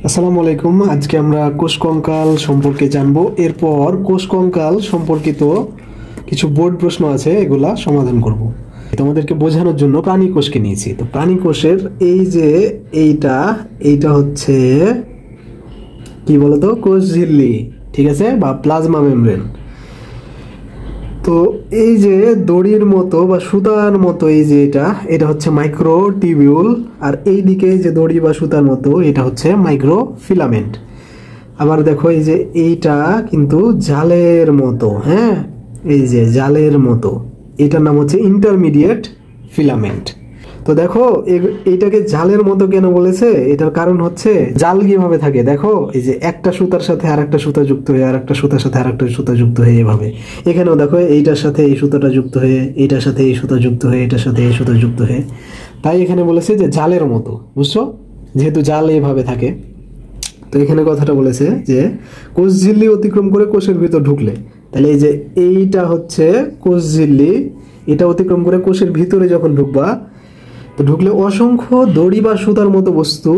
আসসালামু আলাইকুম। আজকে আমরা কোষ কঙ্কাল সম্পর্কে জানবো। এরপর কোষ কঙ্কাল সম্পর্কিত কিছু বোর্ড প্রশ্ন আছে, এগুলা সমাধান করব। তোমাদেরকে বোঝানোর জন্য প্রাণী কোষকে নিয়েছি। তো প্রাণী কোষের এই যে এইটা হচ্ছে কি বলতো, কোষ ঝিল্লি, ঠিক আছে, বা প্লাজমা মেমব্রেন। তো এই যে দড়ির মতো বা সুতার মতো এই যে এটা হচ্ছে মাইক্রোটিবিউল, আর এই দিকে যে দড়ি বা সুতার মতো এটা হচ্ছে মাইক্রোফিলামেন্ট। আবার দেখো এই যে এইটা কিন্তু জালের মতো, হ্যাঁ, এই যে জালের মতো, এটার নাম হচ্ছে ইন্টারমিডিয়েট ফিলামেন্ট। তো দেখো এইটাকে জালের মতো কেন বলেছে, এটার কারণ হচ্ছে জাল কিভাবে থাকে দেখো, এই যে একটা সুতার সাথে আর একটা সুতা যুক্ত হয়ে, আর একটা সুতার সাথে আর একটা সুতা যুক্ত হয়ে, এভাবে। এখানেও দেখো এইটার সাথে এই সুতাটা যুক্ত হয়ে, এইটার সাথে এই সুতা যুক্ত হয়ে, এটার সাথে এই সুতা যুক্ত হয়ে, তাই এখানে বলেছে যে জালের মতো, বুঝছো, যেহেতু জাল এইভাবে থাকে। তো এখানে কথাটা বলেছে যে কোষ ঝিল্লি অতিক্রম করে কোষের ভিতর ঢুকলে, তাহলে এই যে এইটা হচ্ছে কোষ ঝিল্লি, এটা অতিক্রম করে কোষের ভিতরে যখন ঢুকবা, তো ঢুকলে অসংখ্য দড়ি বা সুতার মতো বস্তু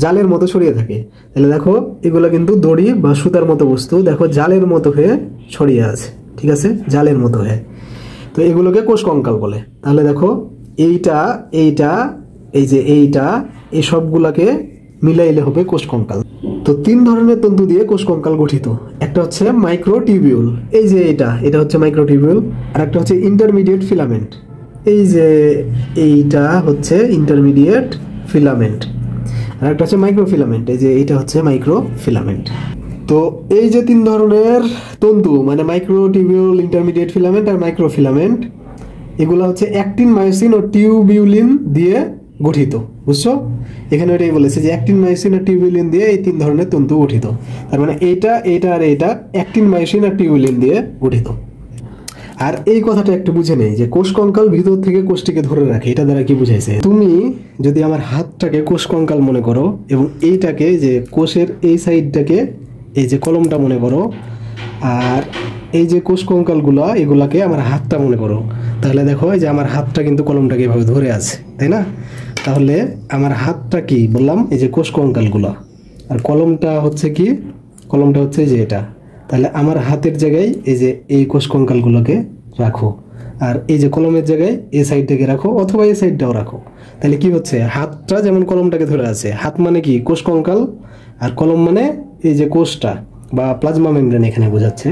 জালের মতো ছড়িয়ে থাকে। তাহলে দেখো এগুলো কিন্তু দড়ি বা সুতার মতো বস্তু, দেখো জালের মতো হয়ে ছড়িয়ে আছে, ঠিক আছে, জালের মতো হয়ে। তো এগুলোকে কোষ কঙ্কাল বলে। তাহলে দেখো এইটা এইটা এই যে এইটা, এই সবগুলাকে মিলাইলে হবে কোষ কঙ্কাল। তো তিন ধরনের তন্তু দিয়ে কোষ কঙ্কাল গঠিত। একটা হচ্ছে মাইক্রোটিবিউল, এই যে এটা হচ্ছে মাইক্রোটিবিউল। আর একটা হচ্ছে ইন্টারমিডিয়েট ফিলামেন্ট, এই যে এইটা হচ্ছে ইন্টারমিডিয়েট ফিলামেন্ট। আর একটা হচ্ছে মাইক্রোফিলামেন্ট, এই যে এইটা হচ্ছে মাইক্রোফিলামেন্ট। তো এই যে তিন ধরনের তন্তু, মানে মাইক্রোটিবিউল, ইন্টারমিডিয়েট ফিলামেন্ট আর মাইক্রোফিলামেন্ট, এগুলো হচ্ছে অ্যাক্টিন, মায়োসিন ও টিউবিউলিন দিয়ে গঠিত, বুঝছো। এখানে এটাই বলেছে যে অ্যাক্টিন, মায়োসিন আর টিউবিউলিন দিয়ে এই তিন ধরনের তন্তু গঠিত। তার মানে এইটা আর এইটা অ্যাক্টিন, মায়োসিন আর টিউবিউলিন দিয়ে গঠিত। আর এই কথাটা একটু বুঝে নেই যে কোষ কঙ্কাল ভিতর থেকে কোষটিকে ধরে রাখে, এটা দ্বারা কি বুঝাইছে। তুমি যদি আমার হাতটাকে কোষ কঙ্কাল মনে করো, এবং এইটাকে যে কোষের এই সাইডটাকে এই যে কলমটা মনে করো, আর এই যে কোষ কঙ্কালগুলো এগুলাকে আমার হাতটা মনে করো, তাহলে দেখো এই যে আমার হাতটা কিন্তু কলমটাকে এভাবে ধরে আছে, তাই না। তাহলে আমার হাতটা কি বললাম, এই যে কোষ কঙ্কালগুলো, আর কলমটা হচ্ছে কি, কলমটা হচ্ছে যে এটা। তাহলে আমার হাতের জায়গায় এই যে এই কোষ কঙ্কালগুলোকে রাখো, আর এই যে কলমের জায়গায় এই সাইডটাকে রাখো, অথবা এই সাইডটাও রাখো। তাহলে কি হচ্ছে, হাতটা যেমন কলমটাকে ধরে আছে, হাত মানে কি কোষ কঙ্কাল, আর কলম মানে এই যে কোষটা বা প্লাজমা মেমব্রেন এখানে বোঝাচ্ছে,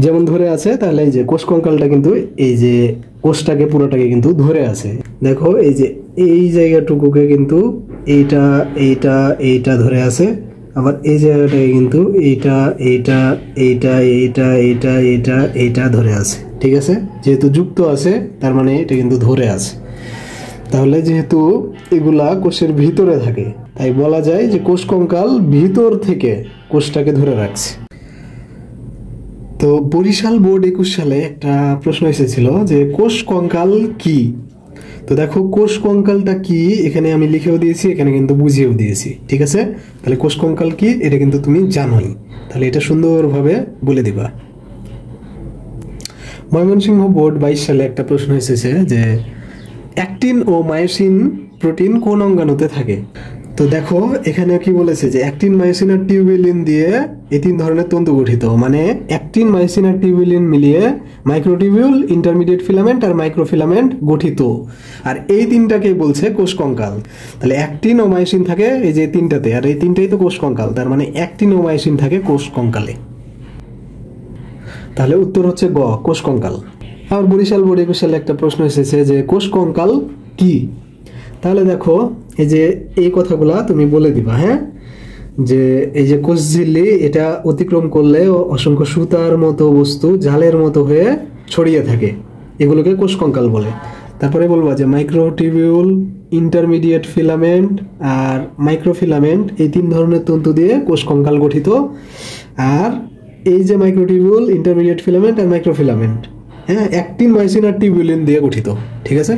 যেমন ধরে আছে। তাহলে এই যে কোষ কঙ্কালটা কিন্তু এই যে কোষটাকে পুরোটাকে কিন্তু ধরে আছে। দেখো এই যে এই জায়গাটুকুকে কিন্তু এইটা এইটা এইটা ধরে আছে, আবার এই জায়গাটাকে কিন্তু এইটা এইটা এইটা এইটা এইটা এইটা এইটা ধরে আছে, ঠিক আছে। যেহেতু যুক্ত আছে তার মানে এটা কিন্তু ধরে আছে। তাহলে যেহেতু এগুলা কোষের ভিতরে থাকে, তাই বলা যায় যে কোষ কঙ্কাল ভিতর থেকে কোষটাকে ধরে রাখছে। তো বরিশাল বোর্ড 21 সালে একটা প্রশ্ন এসেছিল যে কোষ কঙ্কাল কি। তো দেখো কোষ কঙ্কালটা কি এখানে আমি লিখেও দিয়েছি, এখানে কিন্তু বুঝিয়েও দিয়েছি, ঠিক আছে। তাহলে কোষ কঙ্কাল কি এটা কিন্তু তুমি জানোই, তাহলে এটা সুন্দরভাবে বলে দিবা। ময়মনসিংহ বোর্ড 22 সালে একটা প্রশ্ন এসেছে যে অ্যাক্টিন ও মায়োসিন প্রোটিন কোন অঙ্গাণুতে থাকে। তো দেখো এখানে কি বলেছে যে অ্যাক্টিন, মায়োসিন আর টিউবিউলিন দিয়ে এই তিন ধরনের তন্তু গঠিত, মানে অ্যাক্টিন, মায়োসিন আর টিউবিউলিন মিলিয়ে মাইক্রোটিবিউল, ইন্টারমিডিয়েট ফিলামেন্ট আর মাইক্রোফিলামেন্ট গঠিত। আর এই তিনটাকেই বলছে কোষ কঙ্কাল। তাহলে অ্যাক্টিন ও মায়োসিন থাকে এই যে তিনটাতে, আর এই তিনটাই তো কোষ কঙ্কাল, তার মানে অ্যাক্টিন ও মায়োসিন থাকে কোষ কঙ্কালে। তাহলে উত্তর হচ্ছে গ, কোষ কঙ্কাল। আর বরিশাল বোর্ড 21 সালে একটা প্রশ্ন এসেছে যে কোষ কঙ্কাল কি। তাহলে দেখো এই যে এই কথাগুলা তুমি বলে দিবা, হ্যাঁ, যে এই যে কোষ ঝিল্লি এটা অতিক্রম করলে অসংখ্য সুতার মতো বস্তু জালের মতো হয়ে ছড়িয়ে থাকে, এগুলোকে কোষ কঙ্কাল বলে। তারপরে বলবা যে মাইক্রোটিবিউল, ইন্টারমিডিয়েট ফিলামেন্ট আর মাইক্রোফিলামেন্ট এই তিন ধরনের তন্তু দিয়ে কোষ কঙ্কাল গঠিত। আর এই যে মাইক্রোটিবিউল, ইন্টারমিডিয়েট ফিলামেন্ট আর মাইক্রোফিলামেন্ট, হ্যাঁ, অ্যাক্টিন, মায়োসিন আর টিউবিউলিন দিয়ে গঠিত, ঠিক আছে।